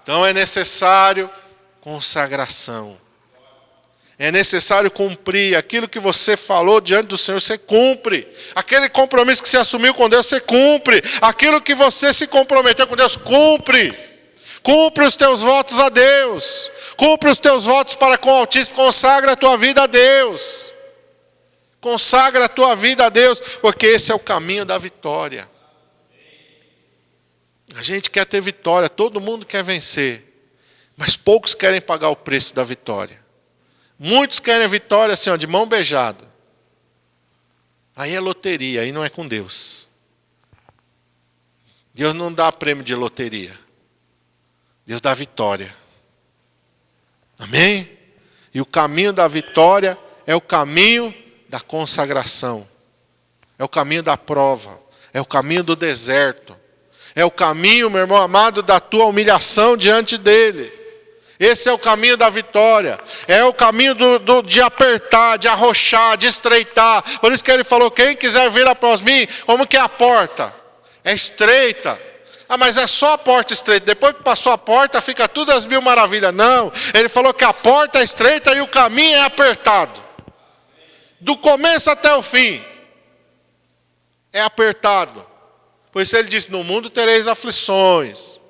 Então é necessário consagração. É necessário cumprir aquilo que você falou diante do Senhor, você cumpre. Aquele compromisso que você assumiu com Deus, você cumpre. Aquilo que você se comprometeu com Deus, cumpre. Cumpre os teus votos a Deus. Cumpre os teus votos para com o Altíssimo. Consagra a tua vida a Deus. Consagra a tua vida a Deus, porque esse é o caminho da vitória. A gente quer ter vitória, todo mundo quer vencer. Mas poucos querem pagar o preço da vitória. Muitos querem a vitória assim, ó, de mão beijada. Aí é loteria, aí não é com Deus. Deus não dá prêmio de loteria. Deus dá vitória. Amém? E o caminho da vitória é o caminho da consagração. É o caminho da prova. É o caminho do deserto. É o caminho, meu irmão amado, da tua humilhação diante dele. Esse é o caminho da vitória. É o caminho de apertar, de arrochar, de estreitar. Por isso que ele falou, quem quiser vir após mim, como que é a porta? É estreita. Ah, mas é só a porta estreita. Depois que passou a porta, fica tudo às mil maravilhas. Não, ele falou que a porta é estreita e o caminho é apertado. Do começo até o fim. É apertado. Por isso ele disse, no mundo tereis aflições.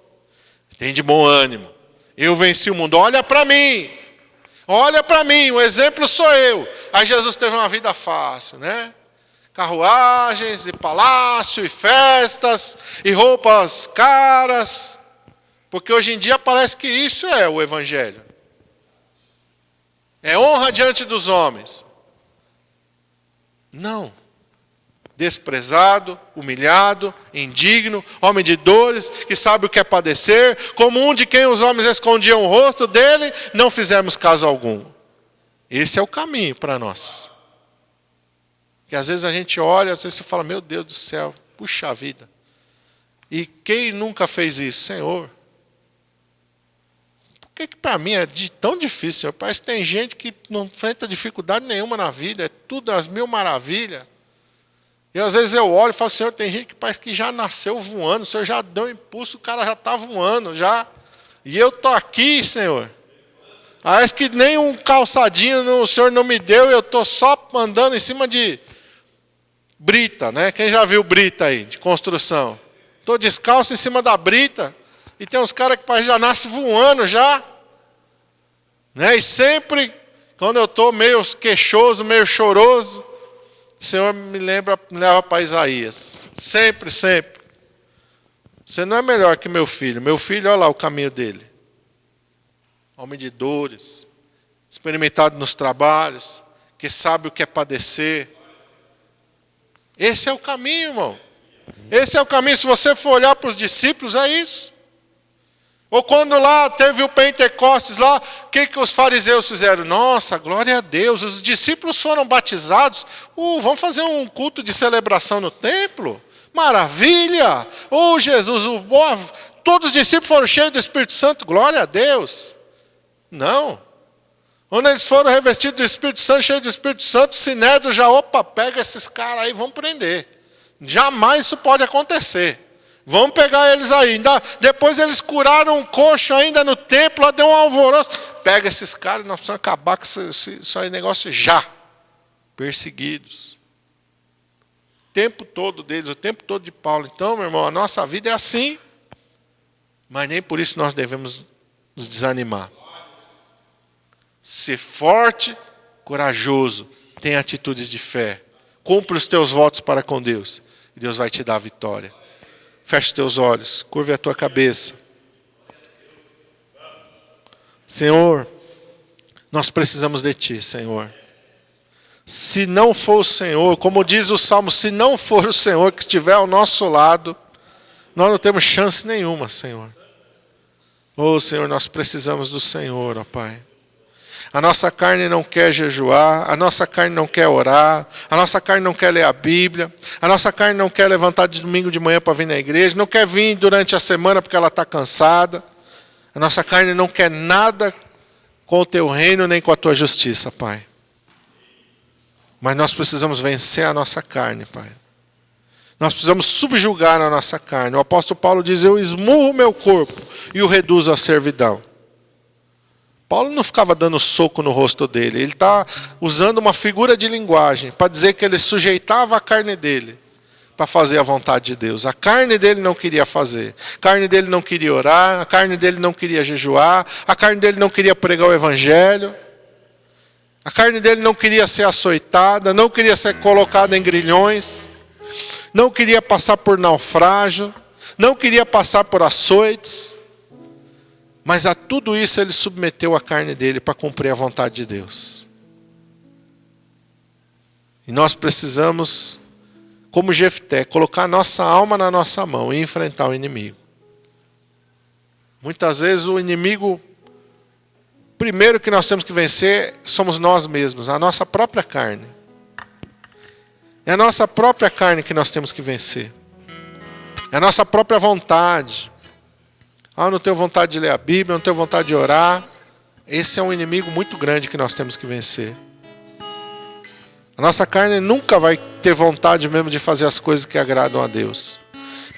Tem de bom ânimo. Eu venci o mundo. Olha para mim. Olha para mim. O exemplo sou eu. Aí Jesus teve uma vida fácil, né? Carruagens e palácio e festas e roupas caras. Porque hoje em dia parece que isso é o evangelho. É honra diante dos homens. Não. Desprezado, humilhado, indigno, homem de dores, que sabe o que é padecer, como um de quem os homens escondiam o rosto dele, não fizemos caso algum. Esse é o caminho para nós. Que às vezes a gente olha, às vezes você fala, meu Deus do céu, puxa vida. E quem nunca fez isso? Senhor, por que para mim é tão difícil, Senhor? Parece que tem gente que não enfrenta dificuldade nenhuma na vida, é tudo às mil maravilhas. E às vezes eu olho e falo, Senhor, tem gente que parece que já nasceu voando, o Senhor já deu um impulso, o cara já está voando, já. E eu estou aqui, Senhor. Parece que nem um calçadinho o Senhor não me deu, eu estou só andando em cima de brita, né? Quem já viu brita aí, de construção? Estou descalço em cima da brita, e tem uns caras que parece que já nascem voando já. Né? E sempre, quando eu estou meio queixoso, meio choroso, o Senhor me leva para Isaías. Sempre, sempre. Você não é melhor que meu filho. Meu filho, olha lá o caminho dele. Homem de dores, experimentado nos trabalhos, que sabe o que é padecer. Esse é o caminho, irmão. Esse é o caminho. Se você for olhar para os discípulos, é isso. Ou quando lá teve o Pentecostes lá, o que os fariseus fizeram? Nossa, glória a Deus, os discípulos foram batizados. Vamos fazer um culto de celebração no templo? Maravilha! Jesus, todos os discípulos foram cheios do Espírito Santo, glória a Deus. Não. Quando eles foram revestidos do Espírito Santo, cheios do Espírito Santo, o Sinédrio já, opa, pega esses caras aí, vamos prender. Jamais isso pode acontecer. Vamos pegar eles aí. Depois eles curaram um coxo ainda no templo, lá deu um alvoroço. Pega esses caras, nós precisamos acabar com isso aí, negócio já. Perseguidos. O tempo todo deles, o tempo todo de Paulo. Então, meu irmão, a nossa vida é assim. Mas nem por isso nós devemos nos desanimar. Ser forte, corajoso, tenha atitudes de fé. Cumpre os teus votos para com Deus. E Deus vai te dar a vitória. Feche os teus olhos, curve a tua cabeça. Senhor, nós precisamos de Ti, Senhor. Se não for o Senhor, como diz o Salmo, se não for o Senhor que estiver ao nosso lado, nós não temos chance nenhuma, Senhor. Oh, Senhor, nós precisamos do Senhor, ó Pai. A nossa carne não quer jejuar, a nossa carne não quer orar, a nossa carne não quer ler a Bíblia, a nossa carne não quer levantar de domingo de manhã para vir na igreja, não quer vir durante a semana porque ela está cansada. A nossa carne não quer nada com o Teu reino nem com a Tua justiça, Pai. Mas nós precisamos vencer a nossa carne, Pai. Nós precisamos subjugar a nossa carne. O apóstolo Paulo diz, eu esmurro o meu corpo e o reduzo à servidão. Paulo não ficava dando soco no rosto dele. Ele está usando uma figura de linguagem para dizer que ele sujeitava a carne dele para fazer a vontade de Deus. A carne dele não queria fazer. A carne dele não queria orar. A carne dele não queria jejuar. A carne dele não queria pregar o evangelho. A carne dele não queria ser açoitada. Não queria ser colocada em grilhões. Não queria passar por naufrágio. Não queria passar por açoites. Mas a tudo isso ele submeteu a carne dele para cumprir a vontade de Deus. E nós precisamos, como Jefté, colocar a nossa alma na nossa mão e enfrentar o inimigo. Muitas vezes o inimigo, primeiro que nós temos que vencer, somos nós mesmos, a nossa própria carne. É a nossa própria carne que nós temos que vencer. É a nossa própria vontade. Eu não tenho vontade de ler a Bíblia, não tenho vontade de orar. Esse é um inimigo muito grande que nós temos que vencer. A nossa carne nunca vai ter vontade mesmo de fazer as coisas que agradam a Deus.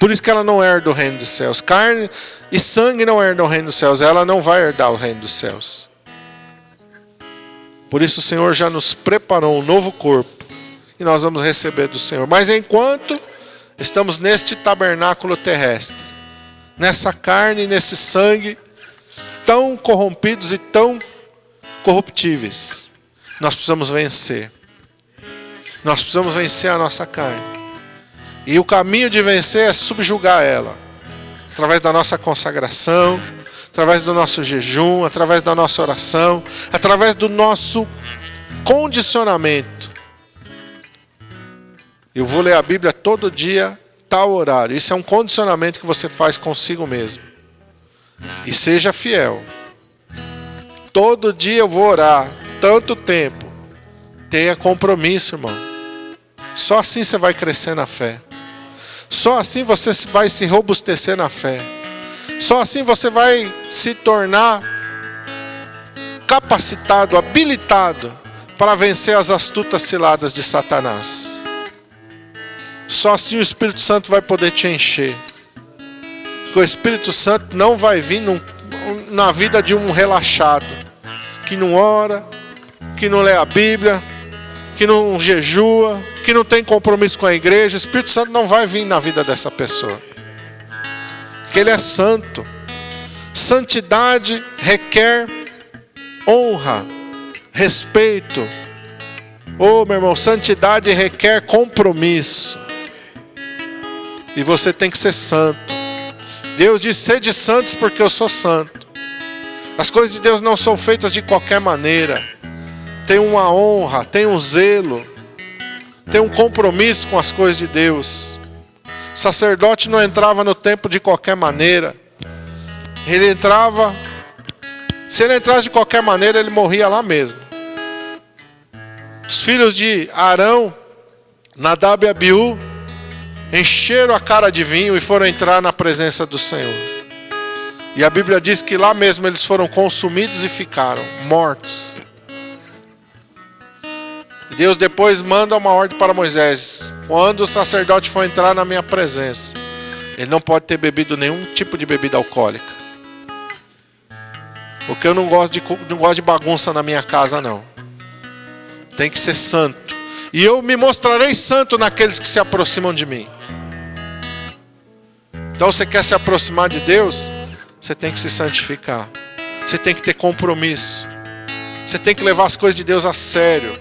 Por isso que ela não herda o reino dos céus. Carne e sangue não herdam o reino dos céus. Ela não vai herdar o reino dos céus. Por isso o Senhor já nos preparou um novo corpo. E nós vamos receber do Senhor. Mas enquanto estamos neste tabernáculo terrestre, nessa carne, nesse sangue, tão corrompidos e tão corruptíveis, nós precisamos vencer. Nós precisamos vencer a nossa carne. E o caminho de vencer é subjugar ela. Através da nossa consagração, através do nosso jejum, através da nossa oração, através do nosso condicionamento. Eu vou ler a Bíblia todo dia, tal horário. Isso é um condicionamento que você faz consigo mesmo. E seja fiel. Todo dia eu vou orar, tanto tempo. Tenha compromisso, irmão. Só assim você vai crescer na fé. Só assim você vai se robustecer na fé. Só assim você vai se tornar capacitado, habilitado para vencer as astutas ciladas de Satanás. Só assim o Espírito Santo vai poder te encher. Porque o Espírito Santo não vai vir na vida de um relaxado, que não ora, que não lê a Bíblia, que não jejua, que não tem compromisso com a igreja. O Espírito Santo não vai vir na vida dessa pessoa. Porque ele é santo. Santidade requer honra, respeito. Meu irmão, santidade requer compromisso. E você tem que ser santo. Deus diz, sede santos porque eu sou santo. As coisas de Deus não são feitas de qualquer maneira. Tem uma honra, tem um zelo, tem um compromisso com as coisas de Deus. O sacerdote não entrava no templo de qualquer maneira. Ele entrava, se ele entrasse de qualquer maneira, ele morria lá mesmo. Os filhos de Arão, Nadab e Abiú, encheram a cara de vinho e foram entrar na presença do Senhor. E a Bíblia diz que lá mesmo eles foram consumidos e ficaram mortos. Deus depois manda uma ordem para Moisés: quando o sacerdote for entrar na minha presença, ele não pode ter bebido nenhum tipo de bebida alcoólica. Porque eu não gosto de bagunça na minha casa, não. Tem que ser santo. E eu me mostrarei santo naqueles que se aproximam de mim. Então, você quer se aproximar de Deus? Você tem que se santificar. Você tem que ter compromisso. Você tem que levar as coisas de Deus a sério.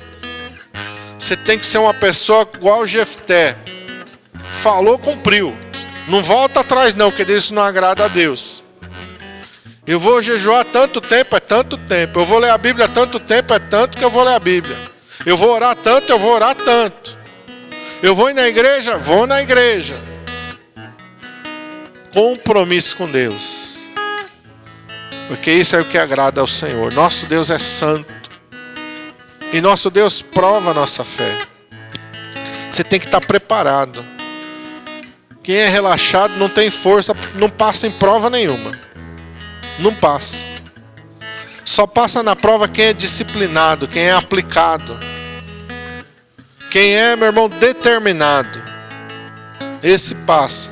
Você tem que ser uma pessoa igual Jefté. Falou, cumpriu. Não volta atrás não, porque isso não agrada a Deus. Eu vou jejuar tanto tempo, é tanto tempo. Eu vou ler a Bíblia tanto tempo, é tanto que eu vou ler a Bíblia. Eu vou orar tanto, eu vou orar tanto. Eu vou ir na igreja? Vou na igreja. Compromisso com Deus. Porque isso é o que agrada ao Senhor. Nosso Deus é santo. E nosso Deus prova a nossa fé. Você tem que estar preparado. Quem é relaxado não tem força, não passa em prova nenhuma. Não passa. Só passa na prova quem é disciplinado, quem é aplicado. Quem é, meu irmão, determinado. Esse passa.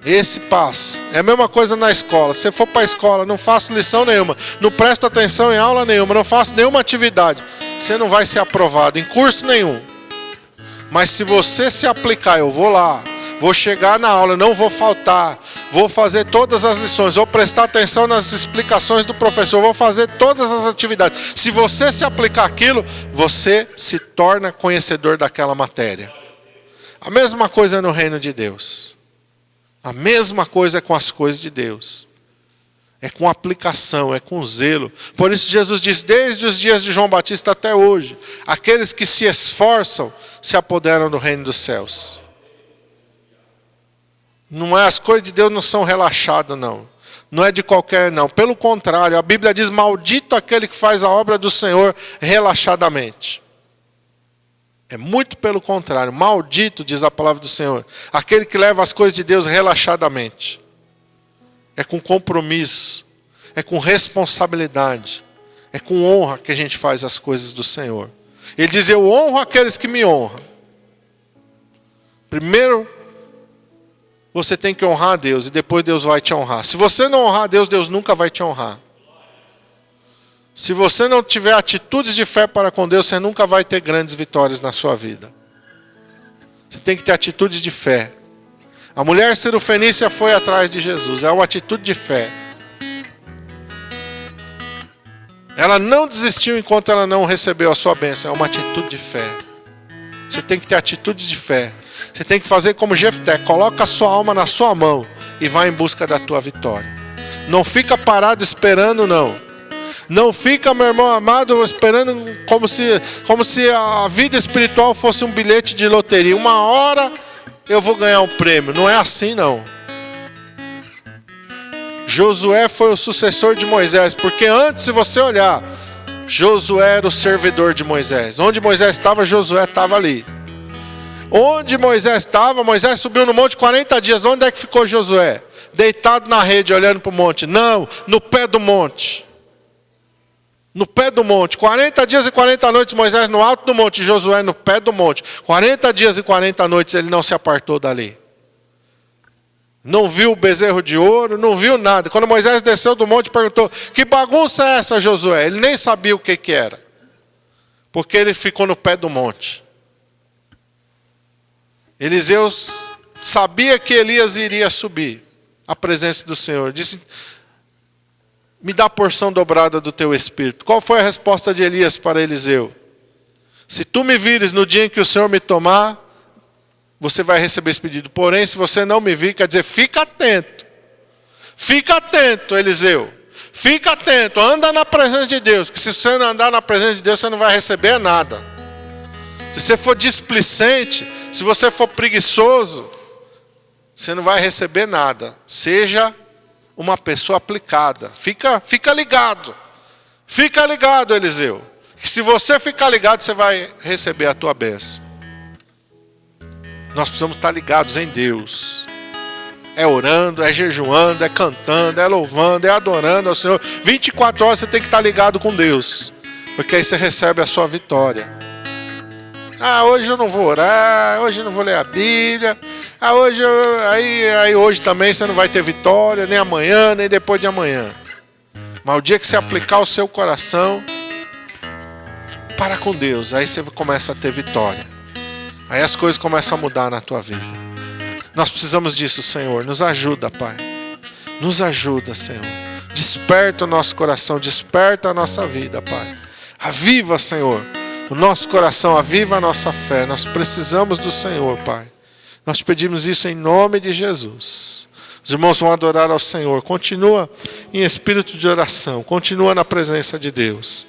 Esse passa. É a mesma coisa na escola. Se você for para a escola, não faço lição nenhuma, não presto atenção em aula nenhuma, não faço nenhuma atividade, você não vai ser aprovado em curso nenhum. Mas se você se aplicar, eu vou lá, vou chegar na aula, não vou faltar, vou fazer todas as lições, vou prestar atenção nas explicações do professor, vou fazer todas as atividades. Se você se aplicar aquilo, você se torna conhecedor daquela matéria. A mesma coisa no reino de Deus. A mesma coisa é com as coisas de Deus. É com aplicação, é com zelo. Por isso Jesus diz, desde os dias de João Batista até hoje, aqueles que se esforçam se apoderam do reino dos céus. Não é, as coisas de Deus não são relaxadas, não. Não é de qualquer, não. Pelo contrário, a Bíblia diz, maldito aquele que faz a obra do Senhor relaxadamente. É muito pelo contrário. Maldito, diz a palavra do Senhor, aquele que leva as coisas de Deus relaxadamente. É com compromisso, é com responsabilidade, é com honra que a gente faz as coisas do Senhor. Ele diz, eu honro aqueles que me honram. Primeiro, você tem que honrar a Deus e depois Deus vai te honrar. Se você não honrar a Deus, Deus nunca vai te honrar. Se você não tiver atitudes de fé para com Deus, você nunca vai ter grandes vitórias na sua vida. Você tem que ter atitudes de fé. A mulher cirofenícia foi atrás de Jesus. É uma atitude de fé. Ela não desistiu enquanto ela não recebeu a sua bênção. É uma atitude de fé. Você tem que ter atitude de fé. Você tem que fazer como Jefté. Coloca a sua alma na sua mão e vai em busca da tua vitória. Não fica parado esperando, não. Não fica, meu irmão amado, esperando como se a vida espiritual fosse um bilhete de loteria. Uma hora eu vou ganhar um prêmio. Não é assim, não. Josué foi o sucessor de Moisés, porque antes, se você olhar, Josué era o servidor de Moisés. Onde Moisés estava, Josué estava ali. Onde Moisés estava, Moisés subiu no monte 40 dias. Onde é que ficou Josué? Deitado na rede, olhando para o monte. Não, no pé do monte. No pé do monte, 40 dias e 40 noites, Moisés no alto do monte, Josué no pé do monte. 40 dias e 40 noites ele não se apartou dali. Não viu o bezerro de ouro, não viu nada. Quando Moisés desceu do monte, perguntou, que bagunça é essa, Josué? Ele nem sabia o que era. Porque ele ficou no pé do monte. Eliseu sabia que Elias iria subir à presença do Senhor. Disse, me dá a porção dobrada do teu espírito. Qual foi a resposta de Elias para Eliseu? Se tu me vires no dia em que o Senhor me tomar, você vai receber esse pedido. Porém, se você não me vir, quer dizer, fica atento. Fica atento, Eliseu. Fica atento, anda na presença de Deus. Que se você não andar na presença de Deus, você não vai receber nada. Se você for displicente, se você for preguiçoso, você não vai receber nada. Seja uma pessoa aplicada. Fica ligado. Fica ligado, Eliseu. Que se você ficar ligado, você vai receber a tua bênção. Nós precisamos estar ligados em Deus. É orando, é jejuando, é cantando, é louvando, é adorando ao Senhor. 24 horas você tem que estar ligado com Deus. Porque aí você recebe a sua vitória. Hoje eu não vou orar, hoje eu não vou ler a Bíblia. Hoje também você não vai ter vitória, nem amanhã, nem depois de amanhã. Mas o dia que você aplicar o seu coração para com Deus, aí você começa a ter vitória. Aí as coisas começam a mudar na tua vida. Nós precisamos disso, Senhor. Nos ajuda, Pai. Nos ajuda, Senhor. Desperta o nosso coração, desperta a nossa vida, Pai. Aviva, Senhor, o nosso coração, aviva a nossa fé. Nós precisamos do Senhor, Pai. Nós pedimos isso em nome de Jesus. Os irmãos vão adorar ao Senhor. Continua em espírito de oração. Continua na presença de Deus.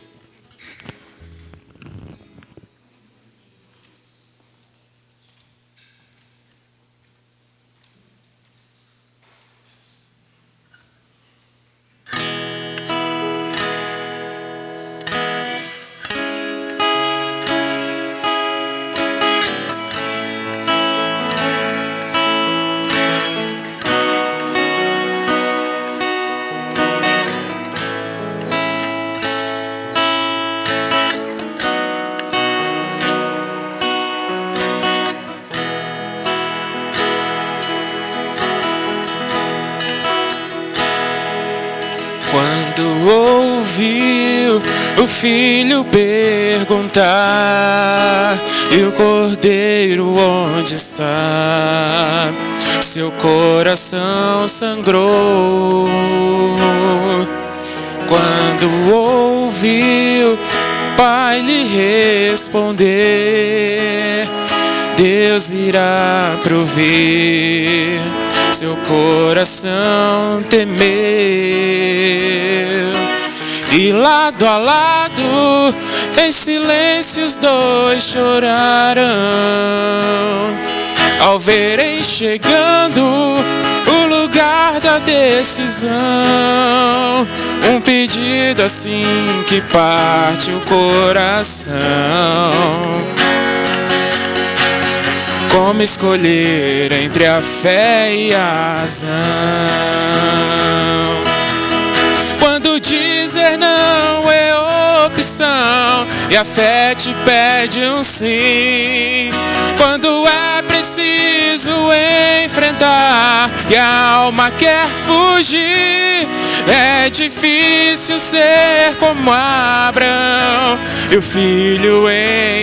Quando ouviu o filho perguntar, e o cordeiro onde está? Seu coração sangrou. Quando ouviu o pai lhe responder, Deus irá prover. Seu coração temeu, e lado a lado, em silêncio os dois chorarão, ao verem chegando o lugar da decisão. Um pedido assim que parte o coração. Como escolher entre a fé e a razão? Quando dizer não é opção e a fé te pede um sim. Quando é preciso enfrentar e a alma quer fugir, é difícil ser como Abraão e o filho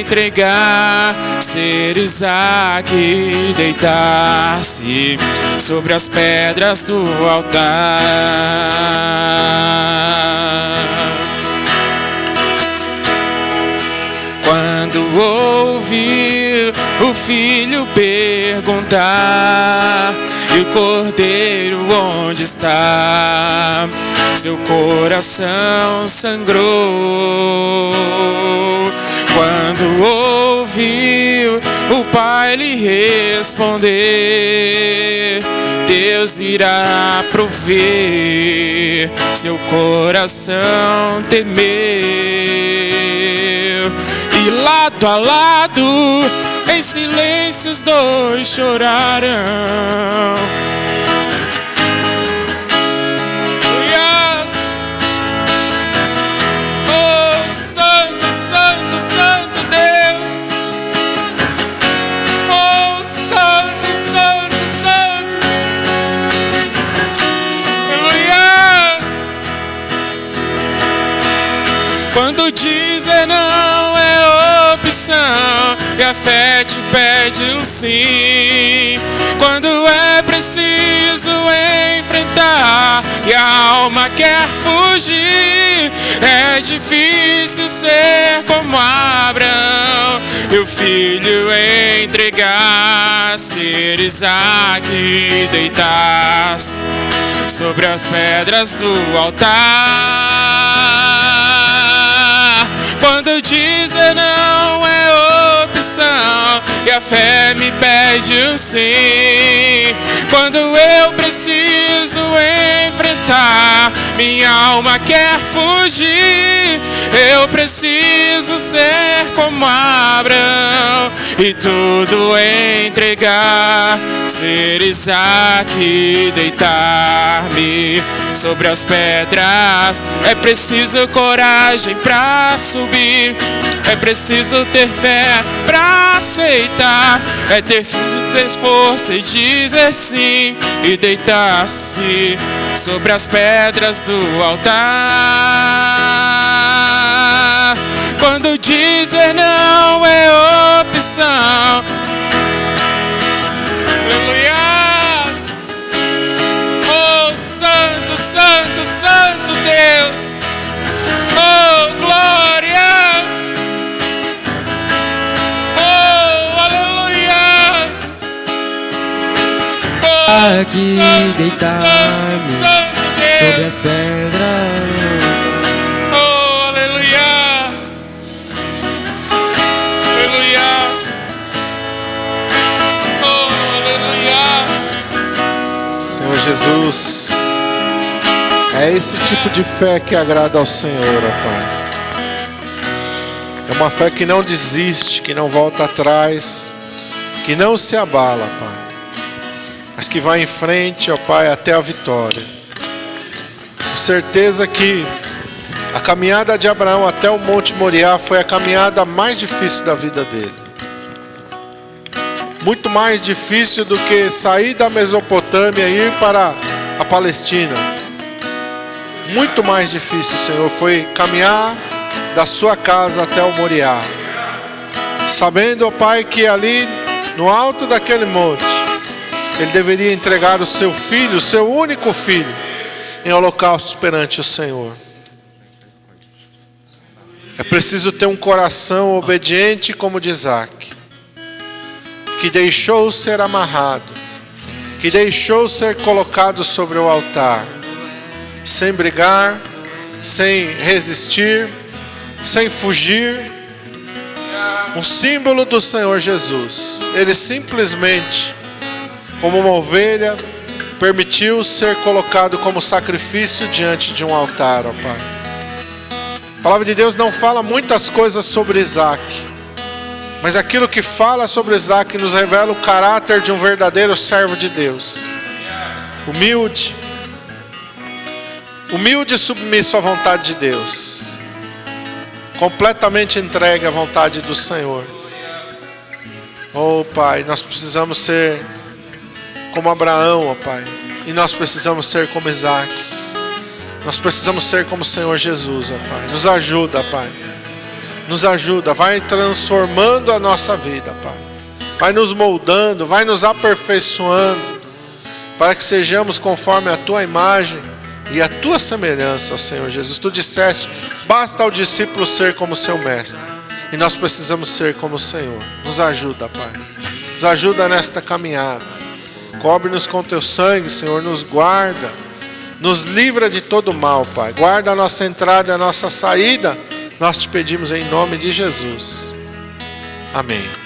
entregar, ser Isaac e deitar-se sobre as pedras do altar. Quando ouviu o filho perguntar, e o cordeiro onde está? Seu coração sangrou. Quando ouviu o pai lhe responder, Deus irá prover. Seu coração temeu, e lado a lado, em silêncio os dois chorarão. Yes. Oh, santo, santo, santo Deus. Oh, santo, santo, santo. Yes. Quando dizer não é opção e a fé te pede um sim. Quando é preciso enfrentar e a alma quer fugir, é difícil ser como Abraão e o filho entregar, ser Isaac e deitar-se sobre as pedras do altar. Quando dizer não é opção e a fé me pede um sim. Quando eu preciso enfrentar minha alma quer fugir. Eu preciso ser como Abraão e tudo entregar, ser Isaque, deitar-me sobre as pedras. É preciso coragem pra subir, é preciso ter fé pra aceitar, é ter força e dizer sim e deitar-se sobre as pedras do altar. Quando dizer não é opção. Aleluias! Oh, santo, santo, santo Deus! Oh, glórias! Oh, aleluias! Oh, Aqui deitar-me sobre as pedras. Oh, aleluias! Aleluias! Oh, aleluias! Senhor Jesus, é esse tipo de fé que agrada ao Senhor, ó Pai. É uma fé que não desiste, que não volta atrás, que não se abala, Pai, mas que vai em frente, ó Pai, até a vitória. Com certeza que a caminhada de Abraão até o Monte Moriá foi a caminhada mais difícil da vida dele. Muito mais difícil do que sair da Mesopotâmia e ir para a Palestina. Muito mais difícil, Senhor, foi caminhar da sua casa até o Moriá, sabendo, ó Pai, que ali no alto daquele monte ele deveria entregar o seu filho, o seu único filho, em holocausto perante o Senhor. É preciso ter um coração obediente como de Isaque, que deixou ser amarrado, que deixou ser colocado sobre o altar, sem brigar, sem resistir, sem fugir. Um símbolo do Senhor Jesus. Ele simplesmente, como uma ovelha, permitiu ser colocado como sacrifício diante de um altar, ó Pai. A palavra de Deus não fala muitas coisas sobre Isaque, mas aquilo que fala sobre Isaque nos revela o caráter de um verdadeiro servo de Deus. Humilde e submisso à vontade de Deus, completamente entregue à vontade do Senhor. Oh Pai, nós precisamos ser como Abraão, ó Pai, e nós precisamos ser como Isaque. Nós precisamos ser como o Senhor Jesus, ó Pai. Nos ajuda, Pai. Nos ajuda, vai transformando a nossa vida, Pai. Vai nos moldando, vai nos aperfeiçoando, para que sejamos conforme a Tua imagem e a Tua semelhança, ó Senhor Jesus. Tu disseste, basta ao discípulo ser como seu mestre. E nós precisamos ser como o Senhor. Nos ajuda, Pai. Nos ajuda nesta caminhada. Cobre-nos com Teu sangue, Senhor. Nos guarda. Nos livra de todo mal, Pai. Guarda a nossa entrada e a nossa saída. Nós te pedimos em nome de Jesus. Amém.